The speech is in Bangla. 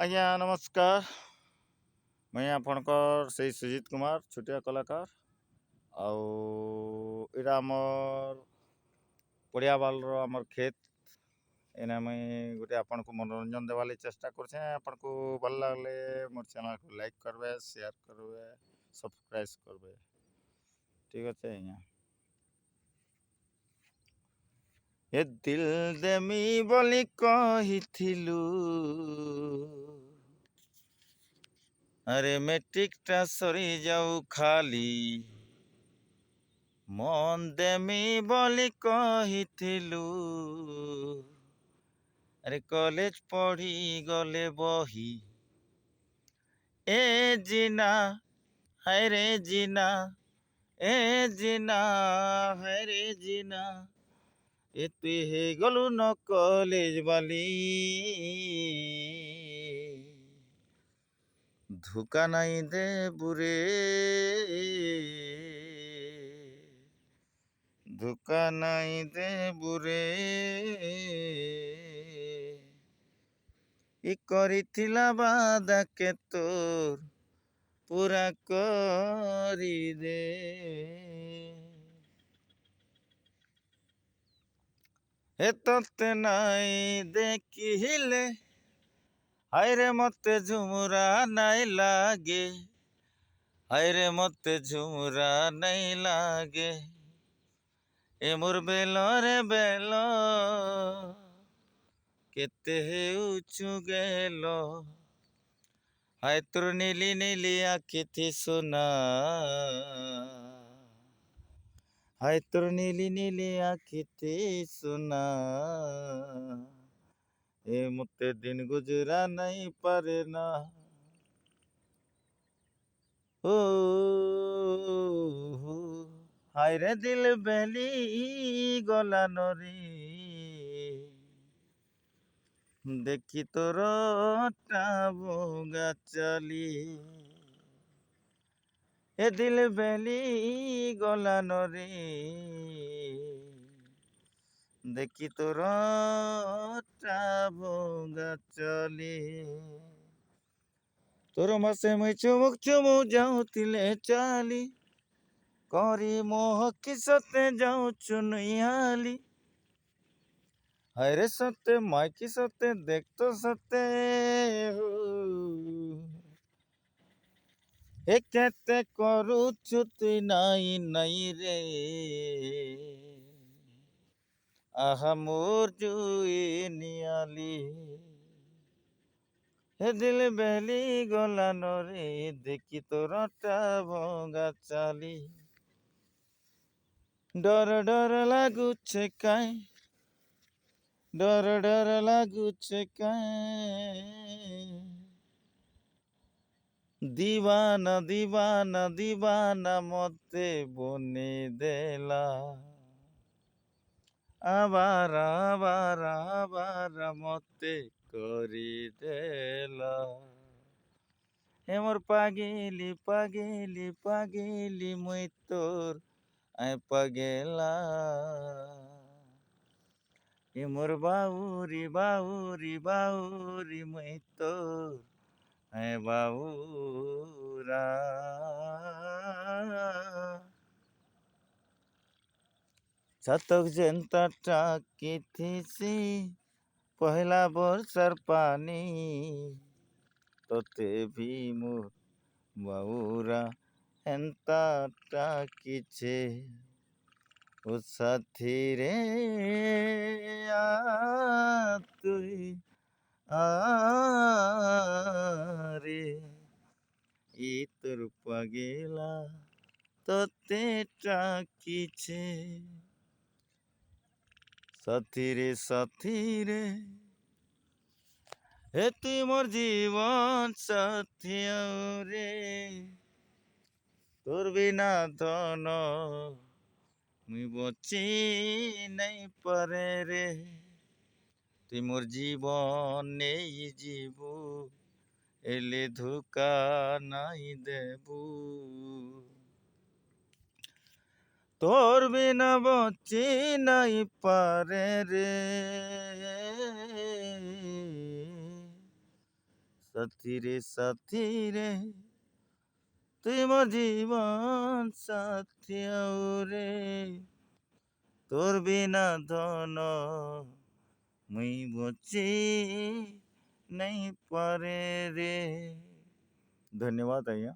ଆଜ୍ଞା ନମସ୍କାର। ମୁଇଁ ଆପଣଙ୍କର ସେଇ ସୁଜିତ କୁମାର ଛୋଟିଆ କଳାକାର। ଆଉ ଏଇଟା ଆମର ପଡ଼ିଆ ବାଲର ଆମର କ୍ଷେତ। ଏଇନା ମୁଇଁ ଗୋଟେ ଆପଣଙ୍କୁ ମନୋରଞ୍ଜନ ଦେବାର୍ ଲାଗି ଚେଷ୍ଟା କରୁଛେ। ଆପଣଙ୍କୁ ଭଲ ଲାଗଲେ ମୋର ଚ୍ୟାନେଲକୁ ଲାଇକ୍ କରିବେ, ସେୟାର କରିବେ, ସବସ୍କ୍ରାଇବ୍ କରିବେ। ଠିକ୍ ଅଛି ଆଜ୍ଞା। ଏ ଦିଲ୍ ଦେମି ବୋଲି କହିଥିଲୁ, ଆରେ ମେଟ୍ରିକଟା ସରି ଯାଉ ଖାଲି ମନ ଦେମି ବୋଲି କହିଥିଲୁ, ଆରେ କଲେଜ ପଢ଼ି ଗଲେ ବହି ଏ ଜିନା ହାয়রে জিনা এ জিনা হায়রে জিনা এ তুই হে গলু ন কলেজ বালি ধোকা নাই দে বুরে ধোকা নাই দে বুরে ই କରିଥିଲା ବାଦା କେ ତୋର ପୁରା କରିଦେ। ଏ ତତେ ନାଇଁ ଦେଖିଲେ ହାয়রে ମତେ ଝୁମୁରା ନାଇଁ ଲାଗେ, ହାয়রে ମତେ ଝୁମୁରା ନାଇଁ ଲାଗେ। ଏ ମୋର ବେଲରେ ବେଲ କେତେ ହେଉଛୁ ଗେଲ, ହାয় তোর নীলি নীলি আখিথি সোনা, হায় তোর নীলি নীলি আখিথি সোনা, এ মতে দিন গুজরা নাই পারে না। ও হায় রে দিল বেলি গলা নরি, দেখি তোর টাবগা চালি। এ দিল বেলি গলা নরে, দেখি তোর টাবগা চালি। তোর মাসে মুই চুমুক চুমু যাউতিলে চালি, করি মোহ কিসতে যাউছু নুইহালি। হায়রে সতে মাইকি সতে দেখতো সতে এ কেতে করুছু তুই নাই নাই রে, আহা মোর জুই নিয়ালি। হে দিল বেলি গলা নরে, দেখি তোরটা ভঙ্গা চালি। ডর ডর লাগুছে কাই, ডর ডর লাগুছে কাই, দিবানা দিবানা দিবানা মতে বনে দেলা। আবার আবার আবার মতে করি দেলা। হে মোর পাগিলি পাগিলি পাগিলি মুই তোর আয় পাগেলা। এ মোর বাউরি বাউরি বাউরি মুই তোর আয় বাউরা। ছাতক জেন্তা টাকিথিসি পহেলা বর্ষার পানি, তোতে ভি মোর বাউরা এন্তা টাকিছে। ও সাথী রে আ তুই আরে, ই তোর পাগেলা তোতে টাকিছে। সাথী রে হে তুই মোর জীবন সাথী রে, তোর বিনা ধন মুই বচি নাই পারে রে। তুই মোর জীবন নেই জীবু, এলে ধোকা নাই দেবু। তোর বিনা বচি নাই পারে রে, ସାଥୀ ରେ তুই মোর জীবন সাথী রে তোর বিনা ধন মুই বচি नहीं पारे रे। धन्यवाद आज्ञा।